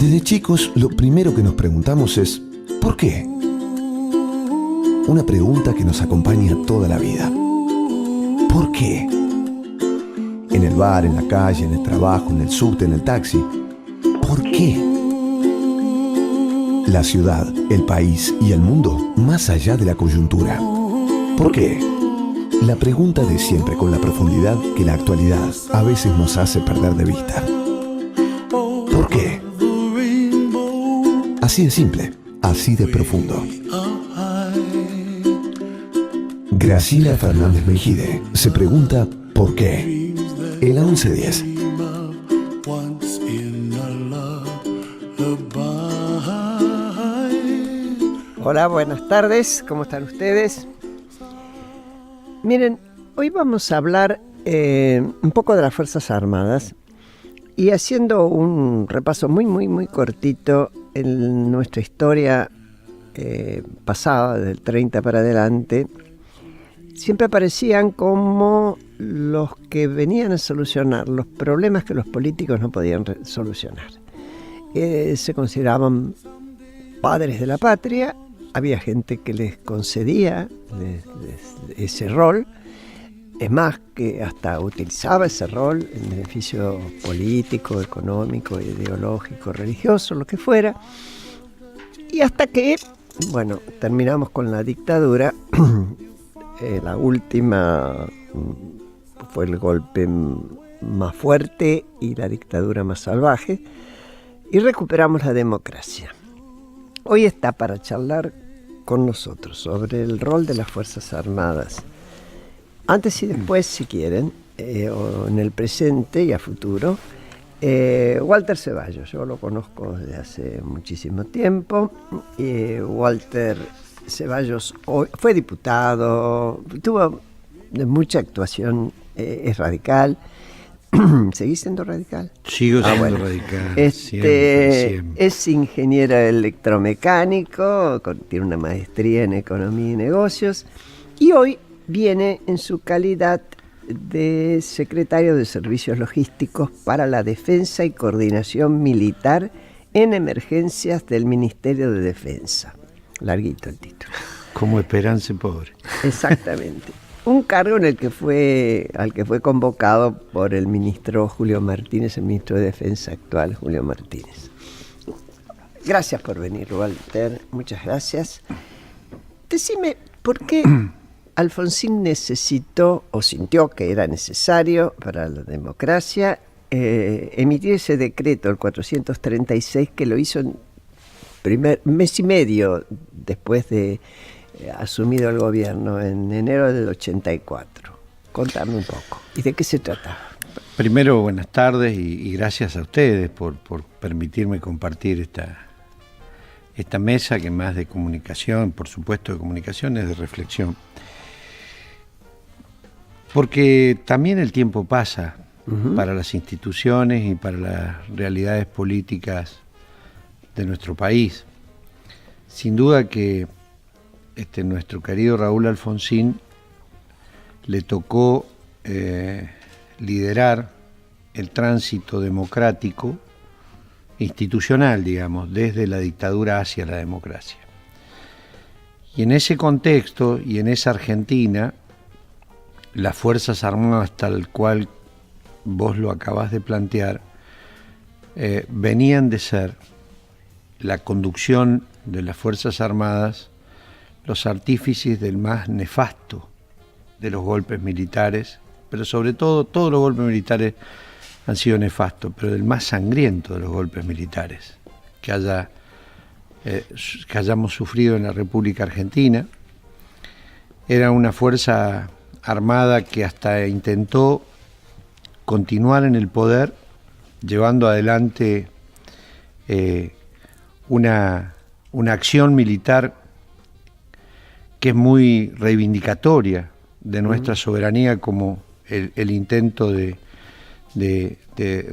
Desde chicos, lo primero que nos preguntamos es ¿por qué? Una pregunta que nos acompaña toda la vida. ¿Por qué? En el bar, en la calle, en el trabajo, en el subte, en el taxi. ¿Por qué? La ciudad, el país y el mundo más allá de la coyuntura. ¿Por qué? La pregunta de siempre con la profundidad que la actualidad a veces nos hace perder de vista. ¿Por qué? Así de simple, así de profundo. Graciela Fernández Mejide se pregunta ¿por qué? El 1110. Hola, buenas tardes, ¿cómo están ustedes? Miren, hoy vamos a hablar un poco de las Fuerzas Armadas y haciendo un repaso muy cortito en nuestra historia pasada, del 30 para adelante. Siempre aparecían como los que venían a solucionar los problemas que los políticos no podían solucionar. Se consideraban padres de la patria, había gente que les concedía ese rol, es más, que hasta utilizaba ese rol en beneficio político, económico, ideológico, religioso, lo que fuera, y hasta que, bueno, terminamos con la dictadura. La última fue el golpe más fuerte y la dictadura más salvaje, y recuperamos la democracia. Hoy está para charlar con nosotros sobre el rol de las Fuerzas Armadas, antes y después, si quieren, o en el presente y a futuro. Walter Ceballos, yo lo conozco desde hace muchísimo tiempo. Walter Ceballos fue diputado, tuvo mucha actuación, es radical. ¿Seguís siendo radical? Sigo siendo radical. Siempre. Es ingeniero electromecánico, tiene una maestría en economía y negocios, y hoy viene en su calidad de secretario de Servicios Logísticos para la Defensa y Coordinación Militar en Emergencias del Ministerio de Defensa. Larguito el título. Como Esperanza Pobre. Exactamente. Un cargo en el que al que fue convocado por el ministro Julio Martínez, el ministro de Defensa actual, Julio Martínez. Gracias por venir, Walter. Muchas gracias. Decime, ¿por qué Alfonsín necesitó o sintió que era necesario para la democracia emitir ese decreto, el 436, que lo hizo en primer mes y medio después de asumido el gobierno, en enero del 84? Contame un poco. ¿Y de qué se trataba? Primero, buenas tardes y gracias a ustedes por permitirme compartir esta mesa, que más de comunicación, por supuesto de comunicación, es de reflexión. Porque también el tiempo pasa para las instituciones y para las realidades políticas de nuestro país. Sin duda que nuestro querido Raúl Alfonsín le tocó liderar el tránsito democrático, institucional, digamos, desde la dictadura hacia la democracia. Y en ese contexto y en esa Argentina, las Fuerzas Armadas, tal cual vos lo acabás de plantear, venían de ser la conducción de las Fuerzas Armadas los artífices del más nefasto de los golpes militares, pero sobre todo, todos los golpes militares han sido nefastos, pero del más sangriento de los golpes militares que hayamos sufrido en la República Argentina. Era una fuerza armada que hasta intentó continuar en el poder, llevando adelante una acción militar que es muy reivindicatoria de nuestra soberanía, como el intento de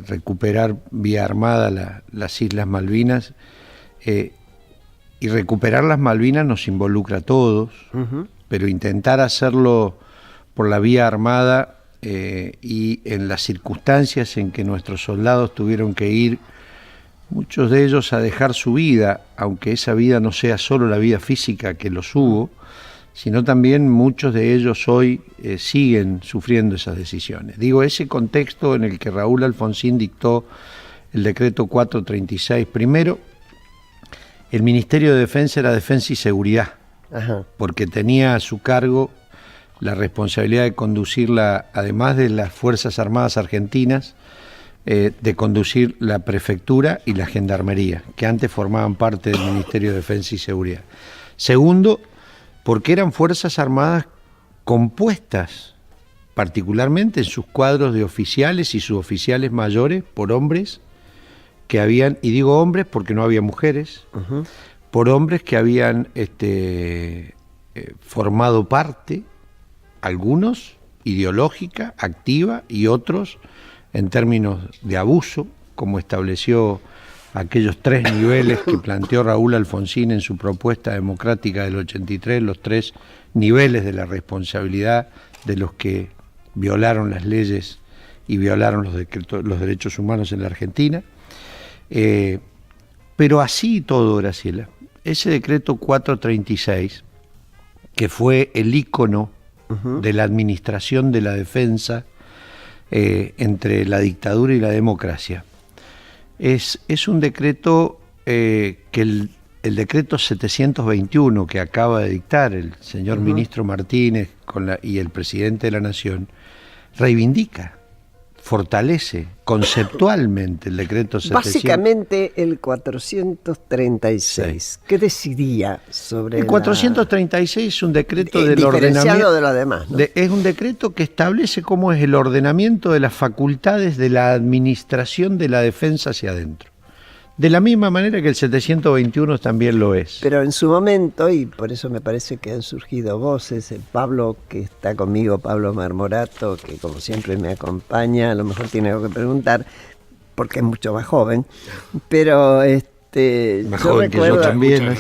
recuperar vía armada las Islas Malvinas. Y recuperar las Malvinas nos involucra a todos, pero intentar hacerlo por la vía armada y en las circunstancias en que nuestros soldados tuvieron que ir muchos de ellos a dejar su vida, aunque esa vida no sea solo la vida física que los hubo, sino también muchos de ellos hoy siguen sufriendo esas decisiones. Digo, ese contexto en el que Raúl Alfonsín dictó el decreto 436, primero, el Ministerio de Defensa era Defensa y Seguridad, ajá, porque tenía a su cargo la responsabilidad de conducirla, además de las Fuerzas Armadas Argentinas, de conducir la Prefectura y la Gendarmería, que antes formaban parte del Ministerio de Defensa y Seguridad. Segundo, porque eran Fuerzas Armadas compuestas, particularmente en sus cuadros de oficiales y suboficiales mayores, por hombres que habían, y digo hombres porque no había mujeres, uh-huh, por hombres que habían formado parte, algunos ideológica, activa, y otros en términos de abuso, como estableció aquellos 3 niveles que planteó Raúl Alfonsín en su propuesta democrática del 83, los 3 niveles de la responsabilidad de los que violaron las leyes y violaron los derechos humanos en la Argentina. Pero así y todo, Graciela, ese decreto 436, que fue el ícono uh-huh de la administración de la defensa entre la dictadura y la democracia, es un decreto que el decreto 721 que acaba de dictar el señor uh-huh ministro Martínez y el presidente de la Nación reivindica, fortalece conceptualmente el decreto 700. Básicamente el 436. Sí. ¿Qué decidía sobre el 436 es un decreto del ordenamiento de lo demás, ¿no? Es un decreto que establece cómo es el ordenamiento de las facultades de la administración de la defensa hacia adentro. De la misma manera que el 721 también lo es. Pero en su momento, y por eso me parece que han surgido voces, el Pablo que está conmigo, Pablo Marmorato, que como siempre me acompaña, a lo mejor tiene algo que preguntar, porque es mucho más joven, pero más joven recuerdo, que yo también.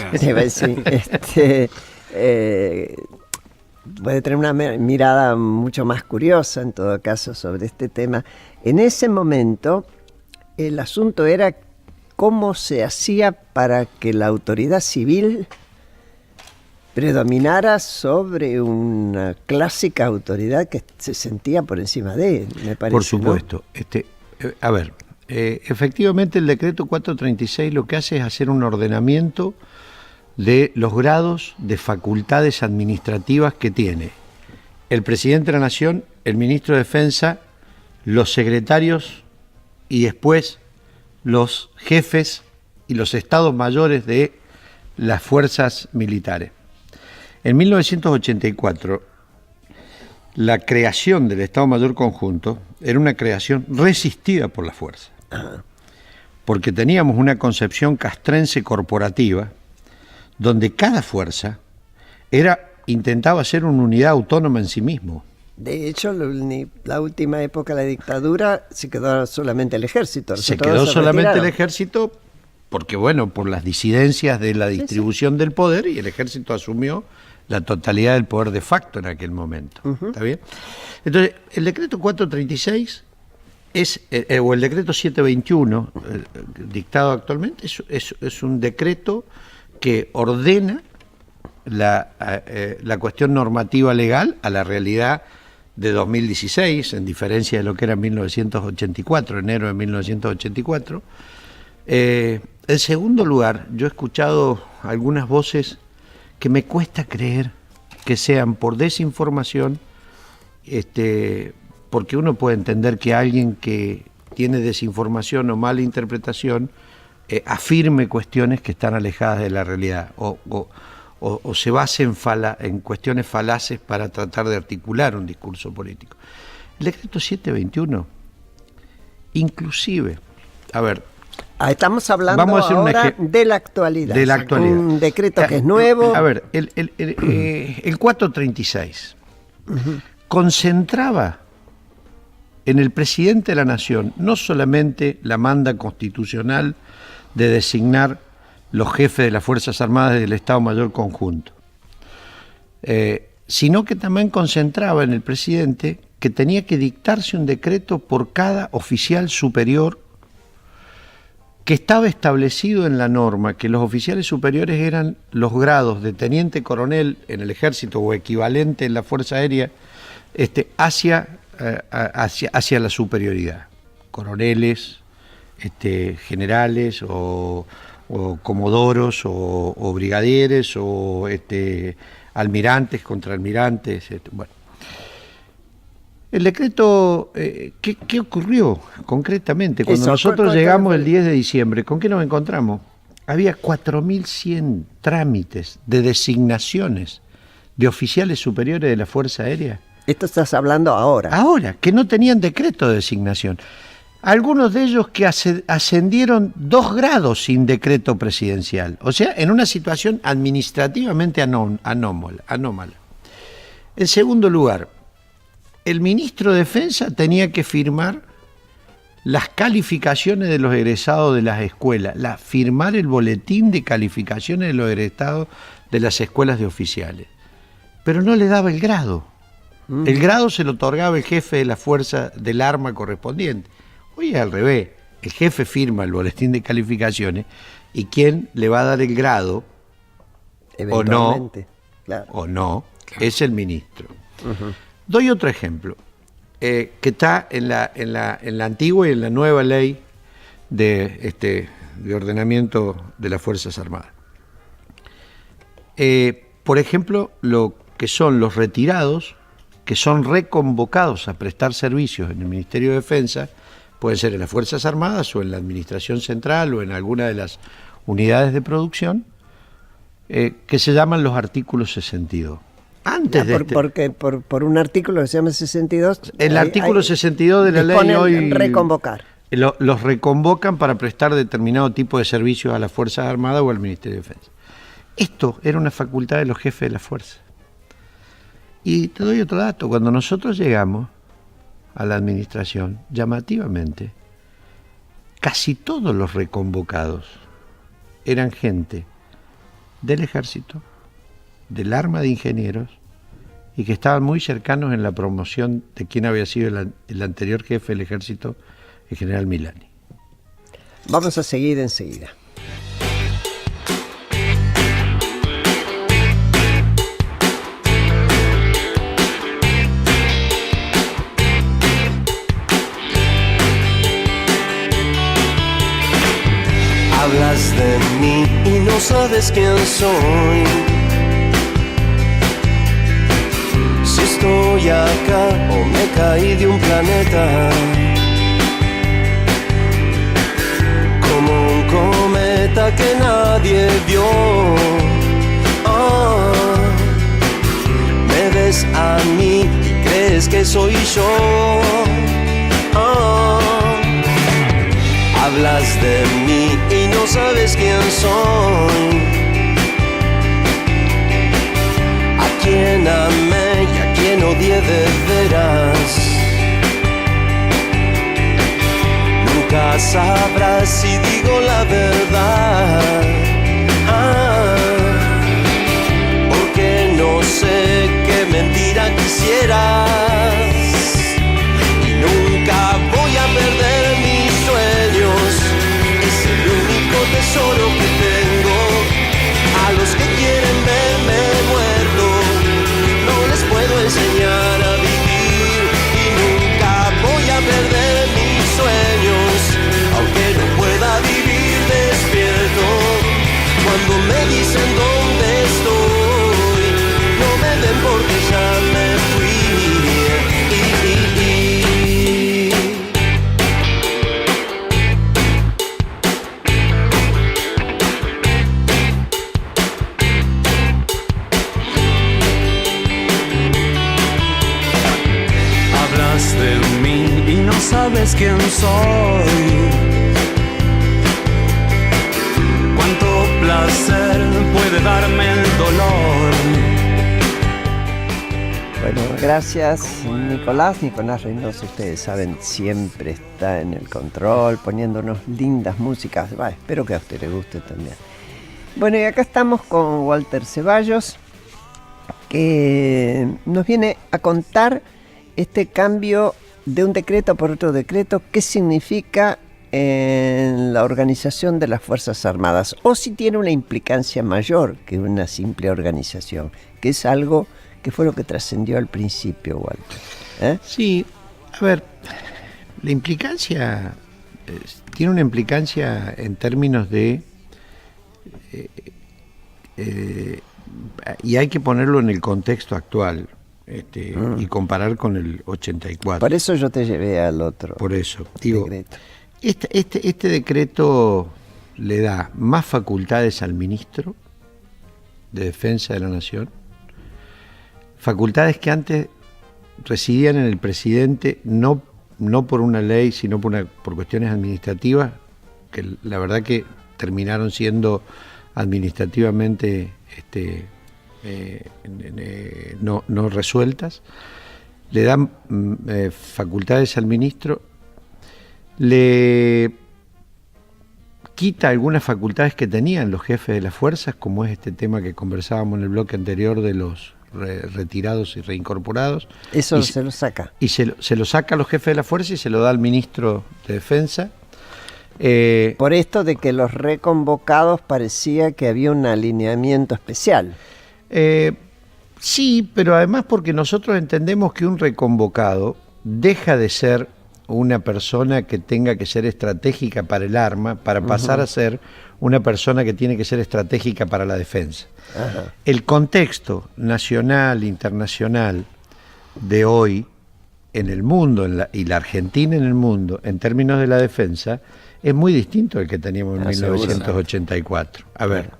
Puede tener una mirada mucho más curiosa, en todo caso, sobre este tema. En ese momento, el asunto era cómo se hacía para que la autoridad civil predominara sobre una clásica autoridad que se sentía por encima de él, me parece. Por supuesto. ¿No? Efectivamente el decreto 436 lo que hace es hacer un ordenamiento de los grados de facultades administrativas que tiene el presidente de la Nación, el ministro de Defensa, los secretarios y después los jefes y los estados mayores de las fuerzas militares. En 1984, la creación del Estado Mayor Conjunto era una creación resistida por la fuerza, porque teníamos una concepción castrense corporativa donde cada fuerza intentaba ser una unidad autónoma en sí mismo. De hecho, la última época de la dictadura se quedó solamente el ejército. Se quedó solamente el ejército porque, bueno, por las disidencias de la distribución del poder, y el ejército asumió la totalidad del poder de facto en aquel momento. Uh-huh. ¿Está bien? Entonces, el decreto 436 o el decreto 721, dictado actualmente, es un decreto que ordena la cuestión normativa legal a la realidad de 2016, en diferencia de lo que era en 1984, enero de 1984. En segundo lugar, yo he escuchado algunas voces que me cuesta creer que sean por desinformación, porque uno puede entender que alguien que tiene desinformación o mala interpretación afirme cuestiones que están alejadas de la realidad o se base en cuestiones falaces para tratar de articular un discurso político. El decreto 721, inclusive, estamos hablando ahora de la actualidad. De la actualidad. Un decreto que es nuevo. El 436 uh-huh concentraba en el presidente de la Nación no solamente la manda constitucional de designar los jefes de las Fuerzas Armadas del Estado Mayor Conjunto, sino que también concentraba en el presidente que tenía que dictarse un decreto por cada oficial superior que estaba establecido en la norma que los oficiales superiores eran los grados de teniente coronel en el ejército o equivalente en la Fuerza Aérea hacia la superioridad. Coroneles, generales o comodoros o brigadieres o almirantes, contraalmirantes, bueno. El decreto, ¿qué ocurrió concretamente? Cuando nosotros llegamos el 10 de diciembre, ¿con qué nos encontramos? Había 4.100 trámites de designaciones de oficiales superiores de la Fuerza Aérea. Esto estás hablando ahora. Ahora, que no tenían decreto de designación. Algunos de ellos que ascendieron 2 grados sin decreto presidencial. O sea, en una situación administrativamente anómala. En segundo lugar, el ministro de Defensa tenía que firmar las calificaciones de los egresados de las escuelas, firmar el boletín de calificaciones de los egresados de las escuelas de oficiales. Pero no le daba el grado. El grado se lo otorgaba el jefe de la fuerza del arma correspondiente. Hoy es al revés. El jefe firma el boletín de calificaciones y quien le va a dar el grado o no, es el ministro. Uh-huh. Doy otro ejemplo, que está en la antigua y en la nueva ley de ordenamiento de las Fuerzas Armadas. Por ejemplo, lo que son los retirados, que son reconvocados a prestar servicios en el Ministerio de Defensa, pueden ser en las Fuerzas Armadas o en la Administración Central o en alguna de las unidades de producción, que se llaman los artículos 62. Antes por un artículo que se llama 62. El artículo 62 de la ley hoy reconvocar. Los reconvocan para prestar determinado tipo de servicios a las Fuerzas Armadas o al Ministerio de Defensa. Esto era una facultad de los jefes de la fuerza. Y te doy otro dato. Cuando nosotros llegamos a la administración, llamativamente, casi todos los reconvocados eran gente del ejército, del arma de ingenieros, y que estaban muy cercanos en la promoción de quien había sido el anterior jefe del ejército, el general Milani. Vamos a seguir enseguida. Hablas de mí y no sabes quién soy. Si estoy acá o me caí de un planeta, como un cometa que nadie vio. Me ves a mí y crees que soy yo. Hablas de mí y no sabes quién soy. A quién amé y a quién odié de veras. Nunca sabrás si digo la verdad. Porque no sé qué mentira quisieras. Y nunca voy a perder mis sueños. Es el único tesoro que tengo. A los que quieren verme muerto, no les puedo enseñar a vivir. Y nunca voy a perder mis sueños, aunque no pueda vivir despierto. Cuando me dicen dónde estoy, no me ven porque ya me fui. Sabes quién soy, cuánto placer puede darme el dolor. Bueno, gracias Nicolás Reynoso, ustedes saben, siempre está en el control, poniéndonos lindas músicas. Espero que a usted le guste también. Bueno, y acá estamos con Walter Ceballos, que nos viene a contar este cambio de un decreto por otro decreto, qué significa en la organización de las Fuerzas Armadas, o si tiene una implicancia mayor que una simple organización, que es algo que fue lo que trascendió al principio, Walter. Sí, a ver, la implicancia tiene una implicancia en términos de y hay que ponerlo en el contexto actual y comparar con el 84. Por eso yo te llevé al otro. Por eso digo, decreto. Este decreto le da más facultades al ministro de Defensa de la Nación, facultades que antes residían en el presidente, no por una ley, sino por cuestiones administrativas, que la verdad que terminaron siendo administrativamente no resueltas. Le dan facultades al ministro, le quita algunas facultades que tenían los jefes de las fuerzas, como es este tema que conversábamos en el bloque anterior de los retirados y reincorporados. Eso se lo saca. Y se lo saca a los jefes de la fuerza y se lo da al ministro de Defensa. Por esto de que los reconvocados parecía que había un alineamiento especial. Sí, pero además porque nosotros entendemos que un reconvocado deja de ser una persona que tenga que ser estratégica para el arma para pasar a ser una persona que tiene que ser estratégica para la defensa. Ajá. El contexto nacional, internacional de hoy en el mundo y la Argentina en el mundo en términos de la defensa es muy distinto al que teníamos en 1984. A ver,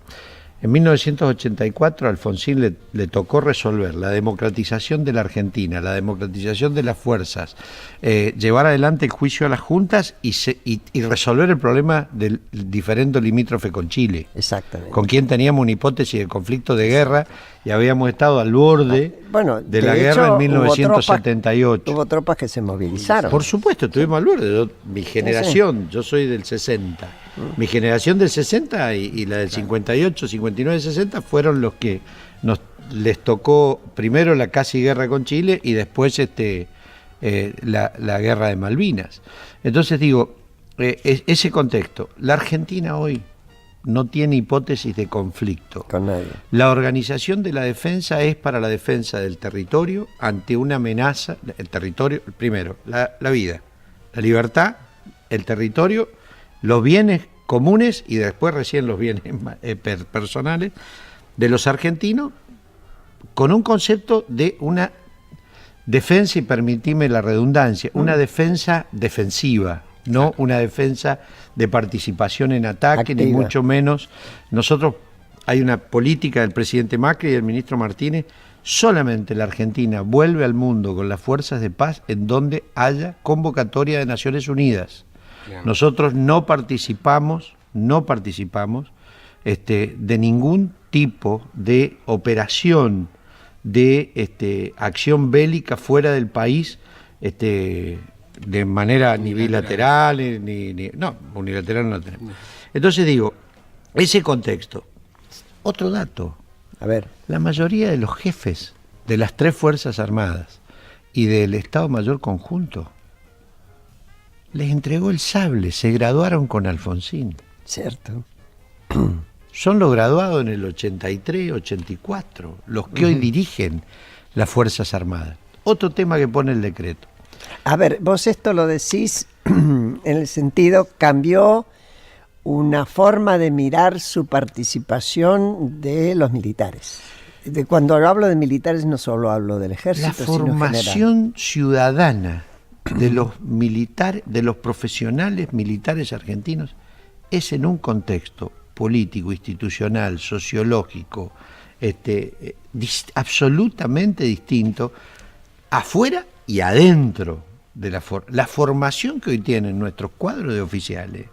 en 1984 a Alfonsín le tocó resolver la democratización de la Argentina, la democratización de las fuerzas, llevar adelante el juicio a las juntas y resolver el problema del diferendo limítrofe con Chile. Exactamente. Con quien teníamos una hipótesis de conflicto de guerra y habíamos estado al borde de la guerra en 1978. Hubo tropas que se movilizaron. Por supuesto, estuvimos al borde. Mi generación, yo soy del 60. Mi generación del 60 y la del 58, 59, 60 fueron los que les tocó primero la casi guerra con Chile y después la guerra de Malvinas. Entonces digo, ese contexto, la Argentina hoy no tiene hipótesis de conflicto. Con nadie. La organización de la defensa es para la defensa del territorio ante una amenaza. El territorio, primero, la vida, la libertad, el territorio, los bienes comunes y después recién los bienes personales de los argentinos, con un concepto de una defensa, y permitime la redundancia, una defensa defensiva, no una defensa de participación en ataque, activa. Ni mucho menos. Nosotros, hay una política del presidente Macri y del ministro Martínez, solamente la Argentina vuelve al mundo con las fuerzas de paz en donde haya convocatoria de Naciones Unidas. Claro. Nosotros no participamos de ningún tipo de operación de acción bélica fuera del país, de manera ni bilateral, no, unilateral no tenemos. Entonces digo, ese contexto. Otro dato. A ver. La mayoría de los jefes de las 3 Fuerzas Armadas y del Estado Mayor Conjunto les entregó el sable, se graduaron con Alfonsín. Cierto. Son los graduados en el 83, 84, los que hoy dirigen las Fuerzas Armadas. Otro tema que pone el decreto. A ver, vos esto lo decís en el sentido, cambió una forma de mirar su participación de los militares. Cuando hablo de militares no solo hablo del ejército, la formación ciudadana de los militares, de los profesionales militares argentinos, es en un contexto político, institucional, sociológico, absolutamente distinto, afuera y adentro de la formación que hoy tienen nuestros cuadros de oficiales.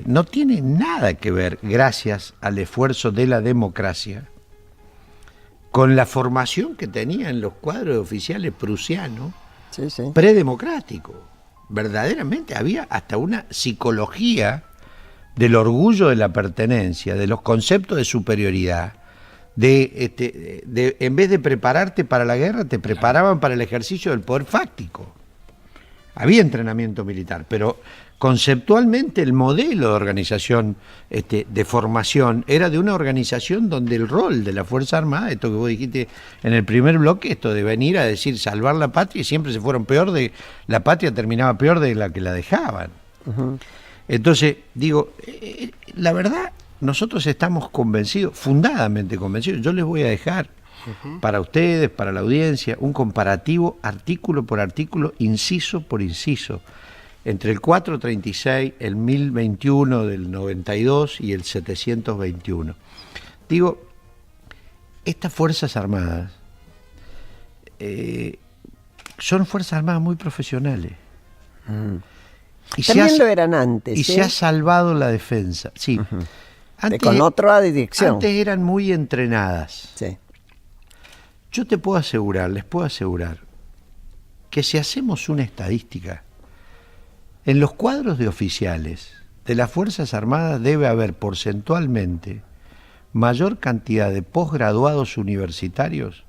No tiene nada que ver, gracias al esfuerzo de la democracia, con la formación que tenían los cuadros de oficiales prusianos, predemocráticos. Verdaderamente había hasta una psicología del orgullo de la pertenencia, de los conceptos de superioridad, en vez de prepararte para la guerra, te preparaban para el ejercicio del poder fáctico. había entrenamiento militar, pero conceptualmente el modelo de organización, de formación, era de una organización donde el rol de la Fuerza Armada, esto que vos dijiste en el primer bloque, esto de venir a decir salvar la patria, y siempre se fueron la patria terminaba peor de la que la dejaban. Uh-huh. Entonces, digo, la verdad, nosotros estamos convencidos, fundadamente convencidos. Yo les voy a dejar para ustedes, para la audiencia, un comparativo artículo por artículo, inciso por inciso, entre el 436, el 1021 del 92 y el 721. Digo, estas Fuerzas Armadas son Fuerzas Armadas muy profesionales. Y también lo eran antes. Y se ha salvado la defensa. Sí. Uh-huh. Antes, con otra dirección. Antes eran muy entrenadas. Sí. Yo les puedo asegurar, que si hacemos una estadística, en los cuadros de oficiales de las Fuerzas Armadas debe haber porcentualmente mayor cantidad de posgraduados universitarios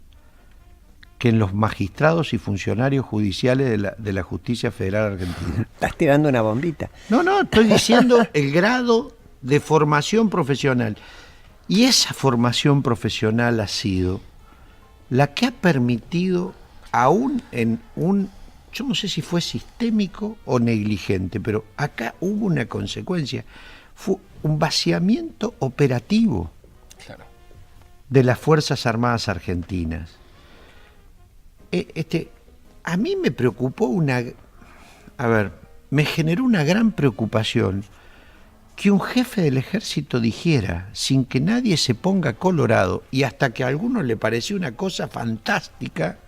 que en los magistrados y funcionarios judiciales de la Justicia Federal Argentina. Estás tirando una bombita. No, estoy diciendo el grado de formación profesional. Y esa formación profesional ha sido la que ha permitido, aún en yo no sé si fue sistémico o negligente, pero acá hubo una consecuencia, fue un vaciamiento operativo de las Fuerzas Armadas argentinas. A mí me preocupó me generó una gran preocupación que un jefe del ejército dijera, sin que nadie se ponga colorado, y hasta que a algunos le pareció una cosa fantástica,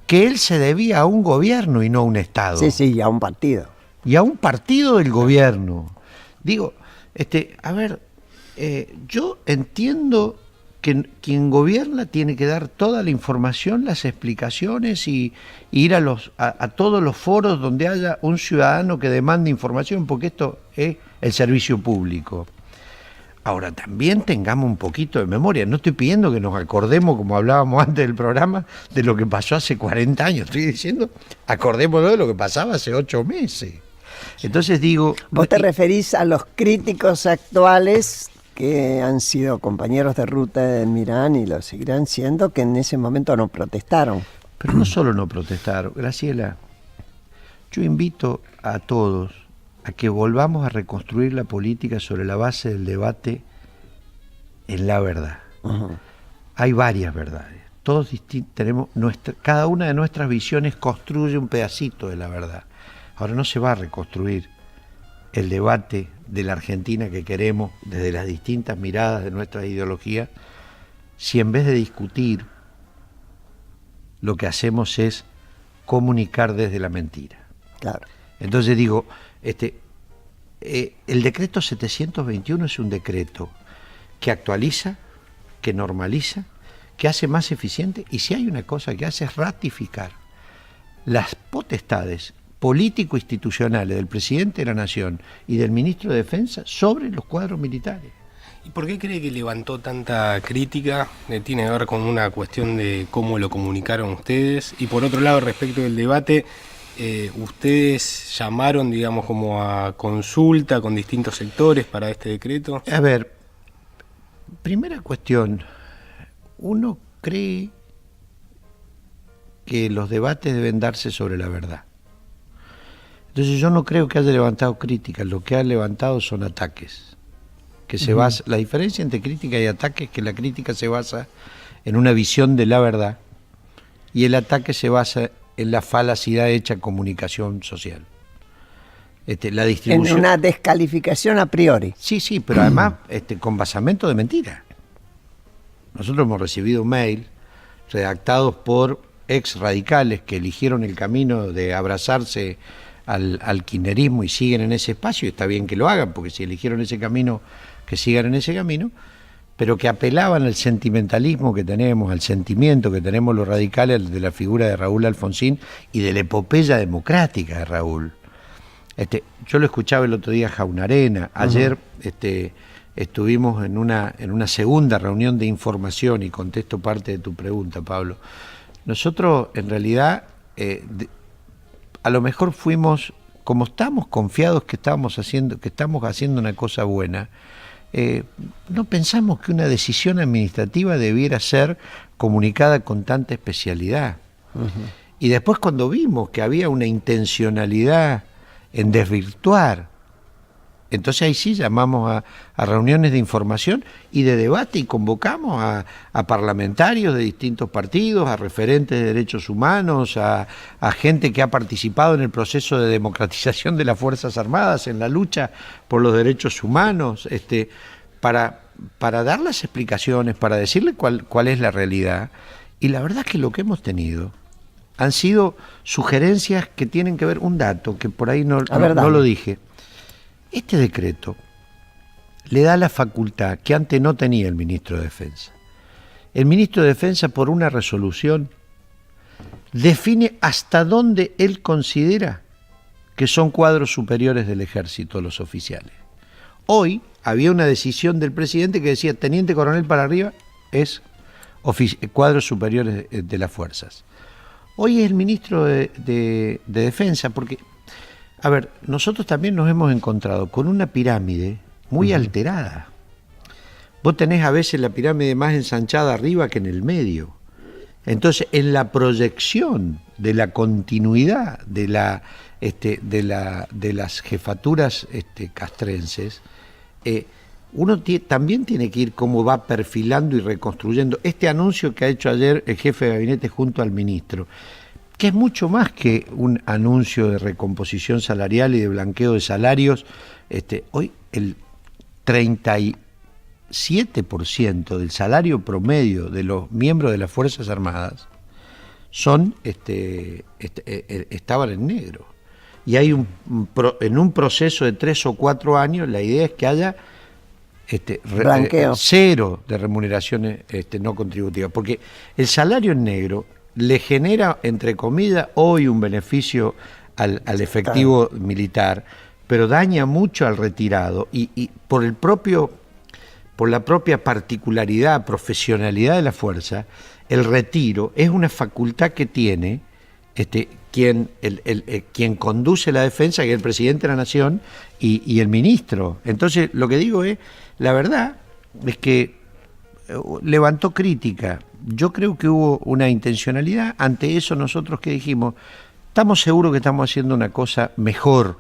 que él se debía a un gobierno y no a un Estado. Sí, y a un partido. Y a un partido del gobierno. Digo, yo entiendo que quien gobierna tiene que dar toda la información, las explicaciones y ir a todos los foros donde haya un ciudadano que demande información, porque esto es el servicio público. Ahora, también tengamos un poquito de memoria. No estoy pidiendo que nos acordemos, como hablábamos antes del programa, de lo que pasó hace 40 años. Estoy diciendo, acordémonos de lo que pasaba hace 8 meses. Entonces digo... ¿Vos te referís a los críticos actuales que han sido compañeros de ruta de Milán y lo seguirán siendo, que en ese momento no protestaron? Pero no solo no protestaron, Graciela. Yo invito a todos a que volvamos a reconstruir la política sobre la base del debate en la verdad. Uh-huh. Hay varias verdades. Todos tenemos cada una de nuestras visiones construye un pedacito de la verdad. Ahora no se va a reconstruir el debate de la Argentina que queremos desde las distintas miradas de nuestra ideología si en vez de discutir lo que hacemos es comunicar desde la mentira. Claro. Entonces digo, el decreto 721 es un decreto que actualiza, que normaliza, que hace más eficiente, y si hay una cosa que hace es ratificar las potestades político-institucionales del presidente de la Nación y del ministro de Defensa sobre los cuadros militares. ¿Y por qué cree que levantó tanta crítica? ¿Tiene que ver con una cuestión de cómo lo comunicaron ustedes? Y por otro lado, respecto del debate, ¿ustedes llamaron, digamos, como a consulta con distintos sectores para este decreto? A ver, primera cuestión, uno cree que los debates deben darse sobre la verdad. Entonces yo no creo que haya levantado críticas, lo que ha levantado son ataques. Que se basa, la diferencia entre crítica y ataque es que la crítica se basa en una visión de la verdad y el ataque se basa en la falacidad hecha comunicación social. La distribución... En una descalificación a priori. Sí, pero además con basamento de mentira. Nosotros hemos recibido mail redactados por ex radicales que eligieron el camino de abrazarse al kirchnerismo y siguen en ese espacio, y está bien que lo hagan, porque si eligieron ese camino, que sigan en ese camino, pero que apelaban al sentimentalismo que tenemos, al sentimiento que tenemos los radicales de la figura de Raúl Alfonsín y de la epopeya democrática de Raúl. Yo lo escuchaba el otro día a Jaunarena, ayer estuvimos en una segunda reunión de información, y contesto parte de tu pregunta, Pablo. Nosotros, en realidad, a lo mejor fuimos, como estamos confiados que estamos haciendo una cosa buena, no pensamos que una decisión administrativa debiera ser comunicada con tanta especialidad. Y después cuando vimos que había una intencionalidad en desvirtuar, entonces ahí sí llamamos a reuniones de información y de debate y convocamos a parlamentarios de distintos partidos, a referentes de derechos humanos, a gente que ha participado en el proceso de democratización de las Fuerzas Armadas, en la lucha por los derechos humanos, para dar las explicaciones, para decirle cuál es la realidad. Y la verdad es que lo que hemos tenido han sido sugerencias que tienen que ver, un dato que por ahí no lo dije. Este decreto le da la facultad que antes no tenía el ministro de Defensa. El ministro de Defensa, por una resolución, define hasta dónde él considera que son cuadros superiores del ejército los oficiales. Hoy había una decisión del presidente que decía teniente coronel para arriba es cuadros superiores de las fuerzas. Hoy es el ministro de Defensa, porque, a ver, nosotros también nos hemos encontrado con una pirámide muy alterada. Vos tenés a veces la pirámide más ensanchada arriba que en el medio. Entonces, en la proyección de la continuidad de las jefaturas castrenses, uno también tiene que ir cómo va perfilando y reconstruyendo este anuncio que ha hecho ayer el jefe de gabinete junto al ministro, que es mucho más que un anuncio de recomposición salarial y de blanqueo de salarios. Hoy el 37% del salario promedio de los miembros de las Fuerzas Armadas estaban en negro. Y hay en un proceso de 3 o 4 años, la idea es que haya cero de remuneraciones no contributivas, porque el salario en negro le genera, entre comillas, hoy un beneficio al efectivo militar, pero daña mucho al retirado y por la propia particularidad, profesionalidad de la fuerza, el retiro es una facultad que tiene quien conduce la defensa, que es el presidente de la Nación y el ministro. Entonces, lo que digo es, la verdad es que levantó crítica. Yo creo que hubo una intencionalidad. Ante eso nosotros que dijimos, estamos seguros que estamos haciendo una cosa mejor,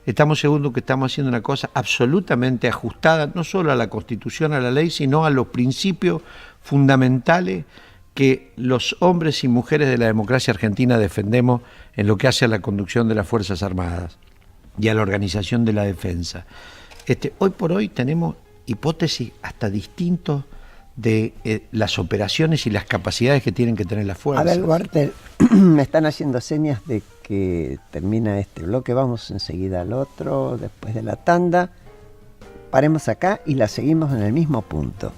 estamos seguros que estamos haciendo una cosa absolutamente ajustada, no solo a la Constitución, a la ley, sino a los principios fundamentales que los hombres y mujeres de la democracia argentina defendemos en lo que hace a la conducción de las Fuerzas Armadas y a la organización de la defensa. Hoy por hoy tenemos hipótesis hasta distintos de las operaciones y las capacidades que tienen que tener las fuerzas. A ver, Walter, me están haciendo señas de que termina este bloque, vamos enseguida al otro, después de la tanda. Paremos acá y la seguimos en el mismo punto.